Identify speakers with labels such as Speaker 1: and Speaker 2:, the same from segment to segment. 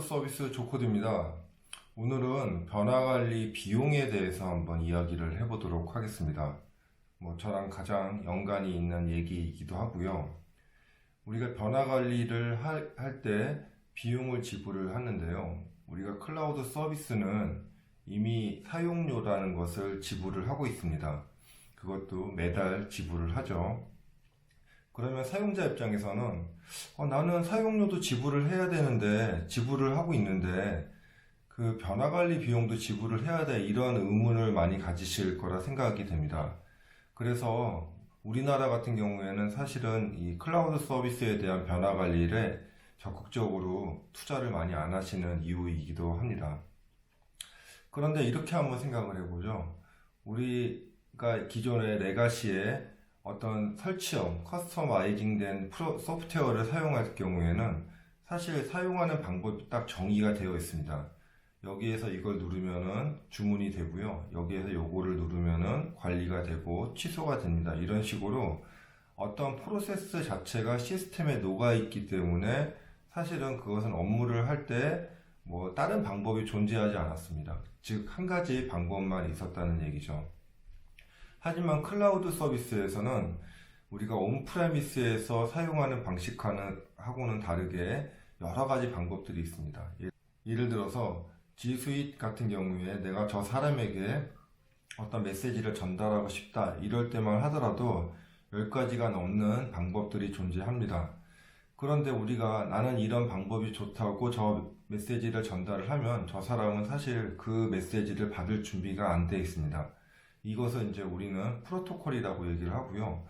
Speaker 1: 서비스 조코드입니다. 오늘은 변화관리 비용에 대해서 한번 이야기를 해보도록 하겠습니다. 저랑 가장 연관이 있는 얘기이기도 하고요. 우리가 변화관리를 할 때 비용을 지불을 하는데요. 우리가 클라우드 서비스는 이미 사용료라는 것을 지불을 하고 있습니다. 그것도 매달 지불을 하죠. 그러면 사용자 입장에서는 나는 사용료도 지불을 해야 되는데 지불을 하고 있는데 그 변화관리 비용도 지불을 해야 돼, 이런 의문을 많이 가지실 거라 생각이 됩니다. 그래서 우리나라 같은 경우에는 사실은 이 클라우드 서비스에 대한 변화관리에 적극적으로 투자를 많이 안 하시는 이유이기도 합니다. 그런데 이렇게 한번 생각을 해보죠. 우리가 기존의 레가시에 어떤 설치형, 커스터마이징된 소프트웨어를 사용할 경우에는 사실 사용하는 방법이 딱 정의가 되어 있습니다. 여기에서 이걸 누르면은 주문이 되고요. 여기에서 요거를 누르면은 관리가 되고 취소가 됩니다. 이런 식으로 어떤 프로세스 자체가 시스템에 녹아 있기 때문에 사실은 그것은 업무를 할 때 다른 방법이 존재하지 않았습니다. 즉, 한 가지 방법만 있었다는 얘기죠. 하지만 클라우드 서비스에서는 우리가 온프레미스에서 사용하는 방식하고는 다르게 여러 가지 방법들이 있습니다. 예를 들어서 G Suite 같은 경우에 내가 저 사람에게 어떤 메시지를 전달하고 싶다, 이럴 때만 하더라도 10가지가 넘는 방법들이 존재합니다. 그런데 우리가 나는 이런 방법이 좋다고 저 메시지를 전달을 하면 저 사람은 사실 그 메시지를 받을 준비가 안 돼 있습니다. 이것은 이제 우리는 프로토콜이라고 얘기를 하고요.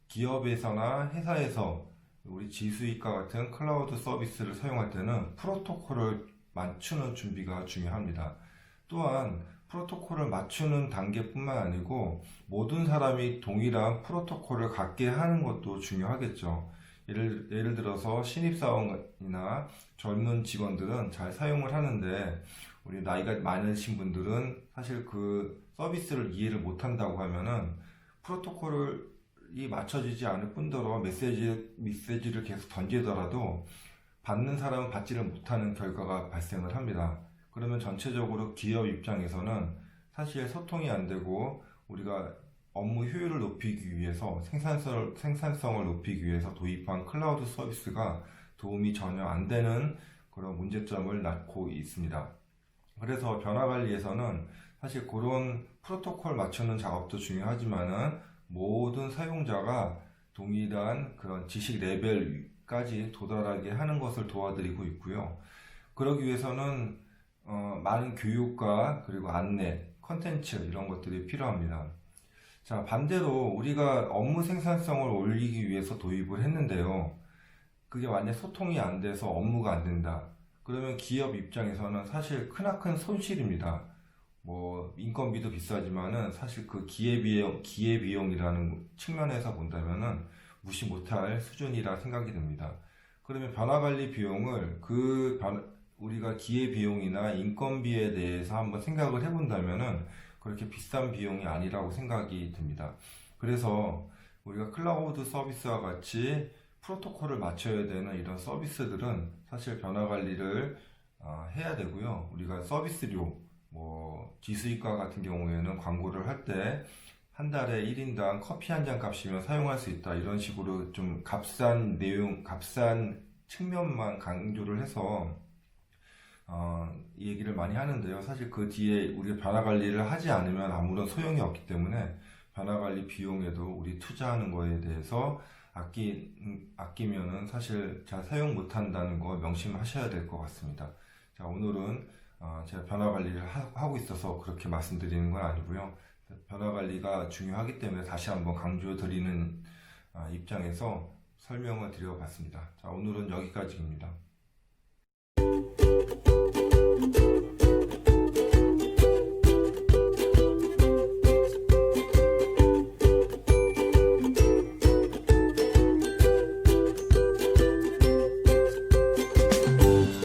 Speaker 1: 기업에서나 회사에서 우리 지수익과 같은 클라우드 서비스를 사용할 때는 프로토콜을 맞추는 준비가 중요합니다. 또한 프로토콜을 맞추는 단계뿐만 아니고 모든 사람이 동일한 프로토콜을 갖게 하는 것도 중요하겠죠. 예를 들어서 신입사원이나 젊은 직원들은 잘 사용을 하는데 우리 나이가 많으신 분들은 사실 그 서비스를 이해를 못한다고 하면은 프로토콜이 맞춰지지 않을 뿐더러 메시지를 계속 던지더라도 받는 사람은 받지를 못하는 결과가 발생을 합니다. 그러면 전체적으로 기업 입장에서는 사실 소통이 안 되고 우리가 업무 효율을 높이기 위해서 생산성을 높이기 위해서 도입한 클라우드 서비스가 도움이 전혀 안 되는 그런 문제점을 낳고 있습니다. 그래서 변화관리에서는 사실 그런 프로토콜 맞추는 작업도 중요하지만은 모든 사용자가 동일한 그런 지식 레벨까지 도달하게 하는 것을 도와드리고 있고요. 그러기 위해서는 많은 교육과 그리고 안내, 컨텐츠 이런 것들이 필요합니다. 자, 반대로 우리가 업무 생산성을 올리기 위해서 도입을 했는데요. 그게 만약 소통이 안 돼서 업무가 안 된다. 그러면 기업 입장에서는 사실 크나큰 손실입니다. 인건비도 비싸지만은 사실 그 기회비용이라는 측면에서 본다면은 무시 못할 수준이라 생각이 듭니다. 그러면 변화관리 비용을 우리가 기회비용이나 인건비에 대해서 한번 생각을 해본다면은 그렇게 비싼 비용이 아니라고 생각이 듭니다. 그래서 우리가 클라우드 서비스와 같이 프로토콜을 맞춰야 되는 이런 서비스들은 사실 변화관리를 해야 되고요. 우리가 서비스료, 지수익과 같은 경우에는 광고를 할 때 한 달에 1인당 커피 한 잔 값이면 사용할 수 있다, 이런 식으로 좀 값싼 측면만 강조를 해서 얘기를 많이 하는데요. 사실 그 뒤에 우리가 변화관리를 하지 않으면 아무런 소용이 없기 때문에 변화관리 비용에도 우리 투자하는 거에 대해서 아끼면은 사실 잘 사용 못한다는 거 명심하셔야 될 것 같습니다. 자, 오늘은 제가 변화관리를 하고 있어서 그렇게 말씀드리는 건 아니고요. 변화관리가 중요하기 때문에 다시 한번 강조드리는 입장에서 설명을 드려봤습니다. 자, 오늘은 여기까지입니다.